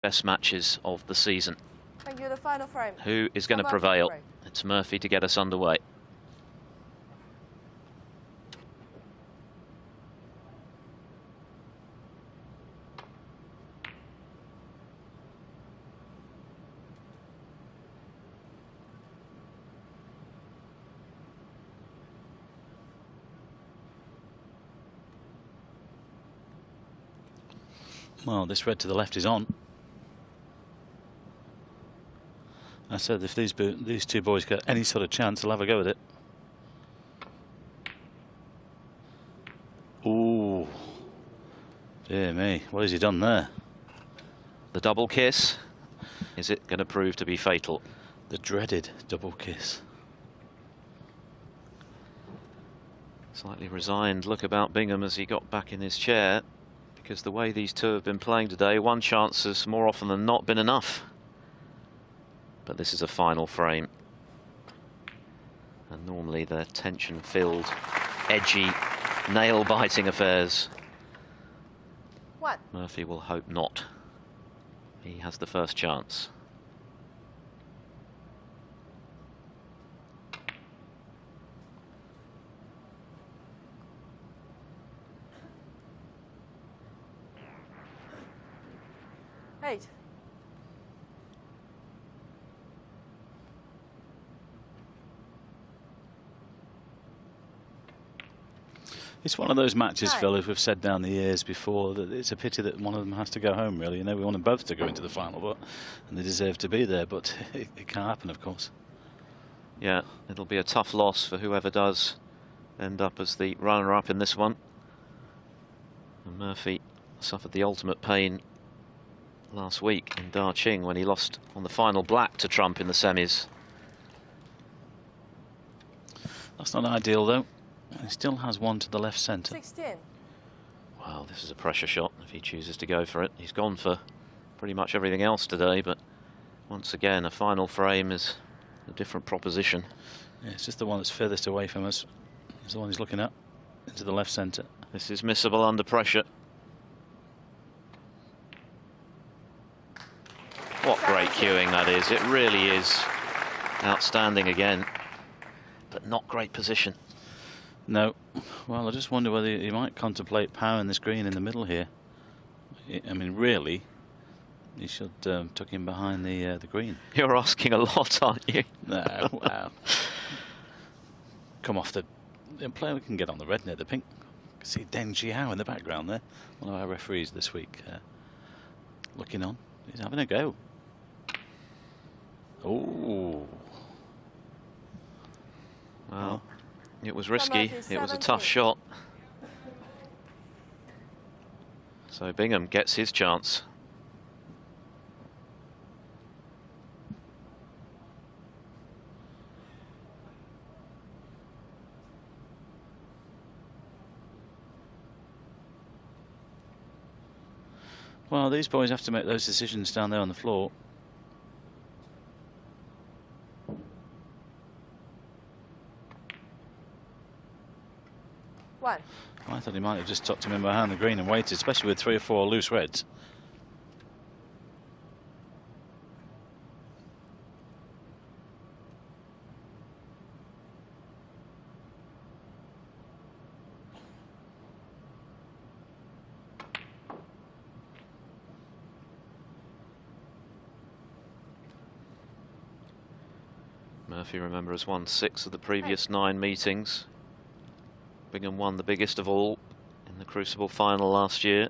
best matches of the season. Thank you. The final frame. Who is going to prevail? It's Murphy to get us underway. Well, this red to the left is on. I said if these two boys get any sort of chance, they'll have a go at it. Ooh, dear me, what has he done there? The double kiss. Is it going to prove to be fatal? The dreaded double kiss. Slightly resigned look about Bingham as he got back in his chair, because the way these two have been playing today, one chance has more often than not been enough. But this is a final frame, and normally they're tension-filled, edgy, nail-biting affairs. What? Murphy will hope not. He has the first chance. Eight. It's one of those matches, Phil, as we've said down the years before, that it's a pity that one of them has to go home, really. You know, we want them both to go into the final, and they deserve to be there, but it can't happen, of course. Yeah, it'll be a tough loss for whoever does end up as the runner-up in this one. And Murphy suffered the ultimate pain last week in Daqing when he lost on the final black to Trump in the semis. That's not ideal, though. He still has one to the left centre. 16. Wow, this is a pressure shot if he chooses to go for it. He's gone for pretty much everything else today, but once again, a final frame is a different proposition. Yeah, it's just the one that's furthest away from us. It's the one he's looking at, into the left centre. This is missable under pressure. What great cueing that is. It really is outstanding again, but not great position. No. Well, I just wonder whether he might contemplate powering this green in the middle here. I mean, really, he should tuck him behind the green. You're asking a lot, aren't you? No, wow. Come off the player can get on the red near the pink. You can see Deng Jiao in the background there, one of our referees this week, looking on. He's having a go. Oh. Well, it was risky. It was a tough shot. So Bingham gets his chance. Well, these boys have to make those decisions down there on the floor. One. I thought he might have just tucked him in behind the green and waited, especially with 3 or 4 loose reds. Murphy, remember, has won 6 of the previous 9 meetings. Bingham won the biggest of all in the Crucible final last year.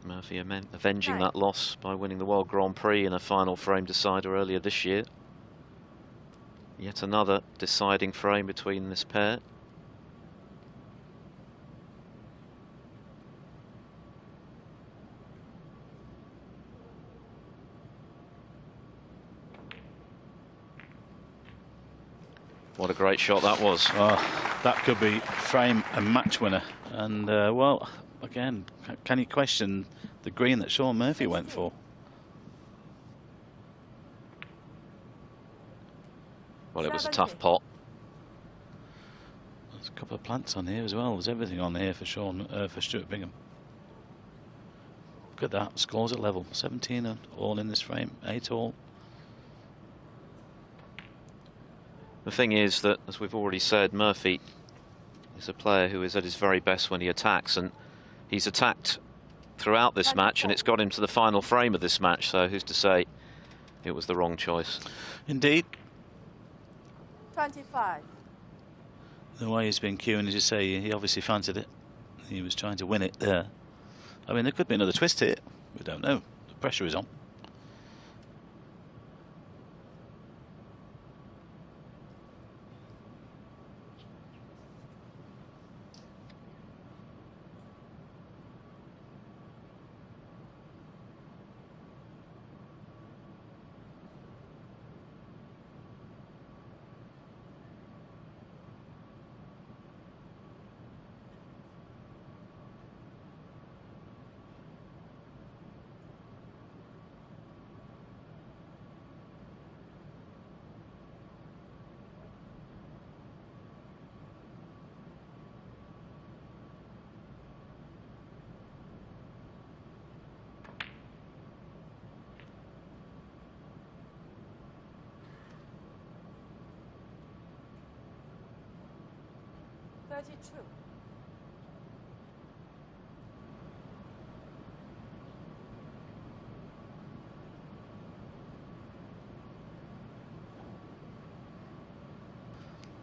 Murphy avenging that loss by winning the World Grand Prix in a final frame decider earlier this year. Yet another deciding frame between this pair. What a great shot that was. Oh, that could be frame and match winner. And, well, again, can you question the green that Shaun Murphy went for? Well, it was a tough pot. There's a couple of plants on here as well. There's everything on here for Stuart Bingham. Look at that, scores at level. 17 all in this frame, 8 all. The thing is that, as we've already said, Murphy is a player who is at his very best when he attacks, and he's attacked throughout this match, and it's got him to the final frame of this match, so who's to say it was the wrong choice. Indeed. 25. The way he's been queuing, as you say, he obviously fancied it. He was trying to win it there. I mean, there could be another twist here. We don't know. The pressure is on.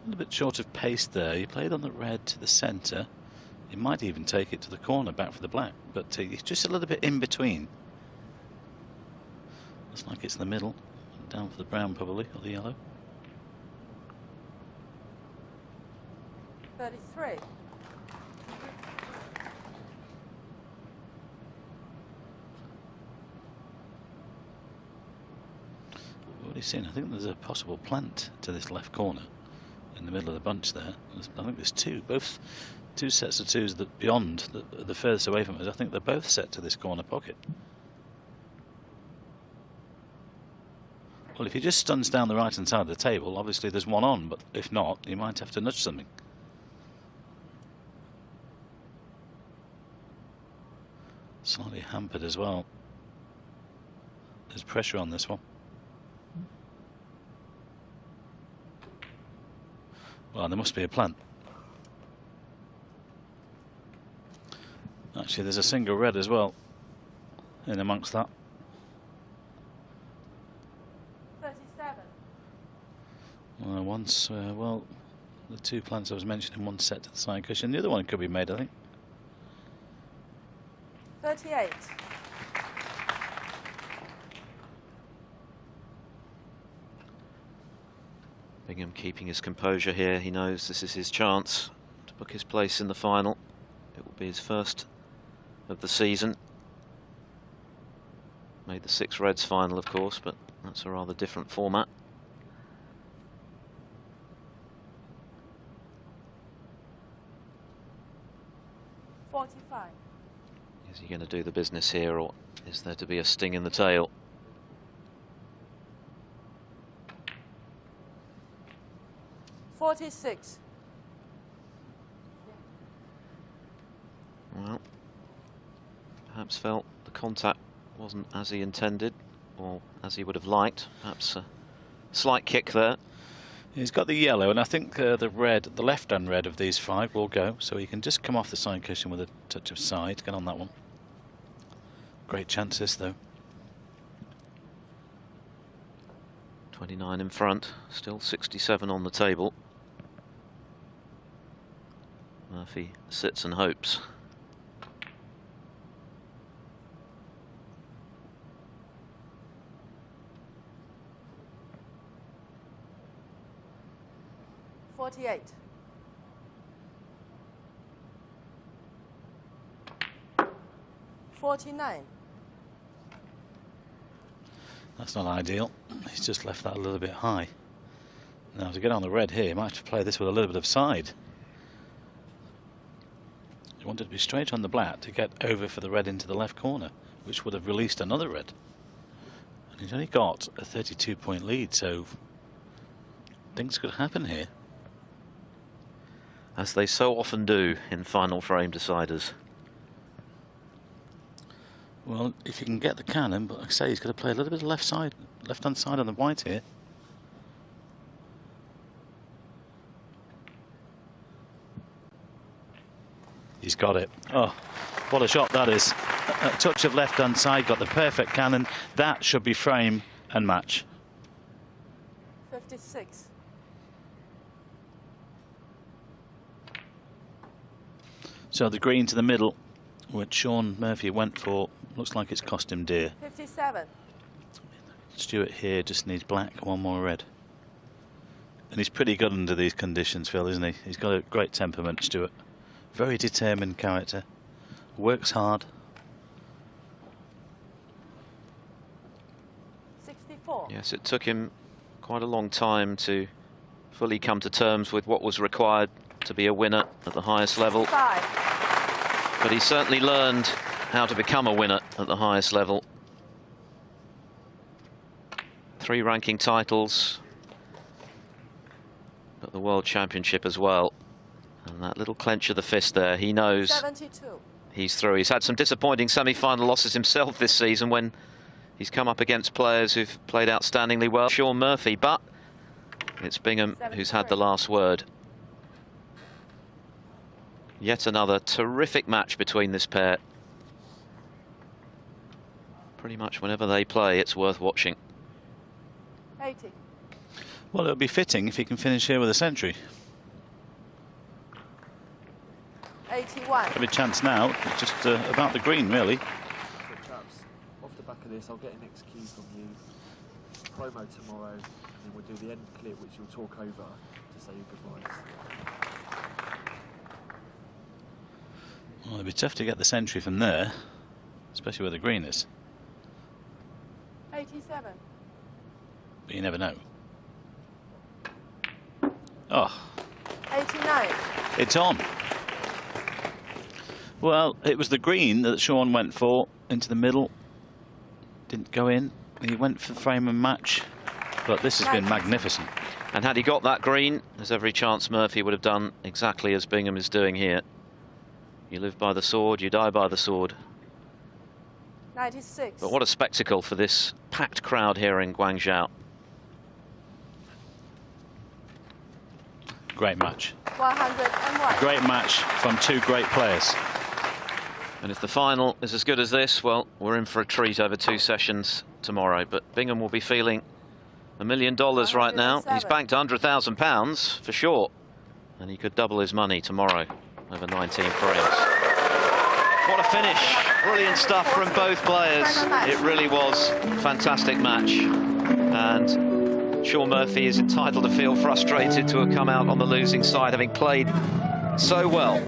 A little bit short of pace there. He played on the red to the centre. He might even take it to the corner back for the black, but he's just a little bit in between. Looks like it's the middle, down for the brown probably, or the yellow. 33. We've already seen, I think there's a possible plant to this left corner in the middle of the bunch there. I think there's both two sets of twos that beyond the furthest away from us. I think they're both set to this corner pocket. Well, if he just stuns down the right hand side of the table, obviously there's one on, but if not, he might have to nudge something. Slightly hampered as well. There's pressure on this one. Well, there must be a plant. Actually, there's a single red as well in amongst that. 37. Well, the two plants I was mentioning, one set to the side cushion, the other one could be made, I think. 38. Bingham keeping his composure here. He knows this is his chance to book his place in the final. It will be his first of the season. Made the 6 Reds final, of course, but that's a rather different format. Is he going to do the business here, or is there to be a sting in the tail? $46. Well, perhaps felt the contact wasn't as he intended, or as he would have liked. Perhaps a slight kick there. He's got the yellow, and I think the red, the left-hand red of these 5 will go, so he can just come off the side cushion with a touch of side. Get on that one. Great chances, though. 29 in front, still 67 on the table. Murphy sits and hopes. $48. $49. That's not ideal. He's just left that a little bit high. Now to get on the red here, he might have to play this with a little bit of side. He wanted to be straight on the black to get over for the red into the left corner, which would have released another red. And he's only got a 32-point lead, so things could happen here. As they so often do in final frame deciders. Well, if you can get the cannon, but like I say, he's got to play a little bit of left-hand side on the white here. He's got it. Oh, what a shot that is. A touch of left-hand side, got the perfect cannon. That should be frame and match. 56. So the green to the middle, which Shaun Murphy went for, looks like it's cost him dear. 57. Stuart here just needs black, one more red. And he's pretty good under these conditions, Phil, isn't he? He's got a great temperament, Stuart. Very determined character. Works hard. 64. Yes, it took him quite a long time to fully come to terms with what was required to be a winner at the highest level. 5. But he certainly learned how to become a winner at the highest level. 3 ranking titles, but the World Championship as well. And that little clench of the fist there, he knows 72. he's through. He's had some disappointing semi-final losses himself this season when he's come up against players who've played outstandingly well. Shaun Murphy, but it's Bingham who's had the last word. Yet another terrific match between this pair. Pretty much whenever they play, it's worth watching. 80. Well, it'll be fitting if he can finish here with a century. 81. Every chance now, it's just about the green, really. So chaps, off the back of this, I'll get an next cue from you. Promo tomorrow, and then we'll do the end clip, which you'll talk over to say your goodbyes. Well, it'd be tough to get the century from there, especially where the green is. 87. But you never know. Oh, 89. it's on. Well, it was the green that Shaun went for into the middle. Didn't go in. He went for frame and match. But this has been magnificent. And had he got that green, there's every chance Murphy would have done exactly as Bingham is doing here. You live by the sword, you die by the sword. 96. But what a spectacle for this packed crowd here in Guangzhou. Great match. 101. Great match from 2 great players. And if the final is as good as this, well, we're in for a treat over 2 sessions tomorrow. But Bingham will be feeling $1 million right now. He's banked £100,000 for sure. And he could double his money tomorrow over 19 frames. What a finish. Brilliant stuff from both players. It really was a fantastic match. And Shaun Murphy is entitled to feel frustrated to have come out on the losing side, having played so well.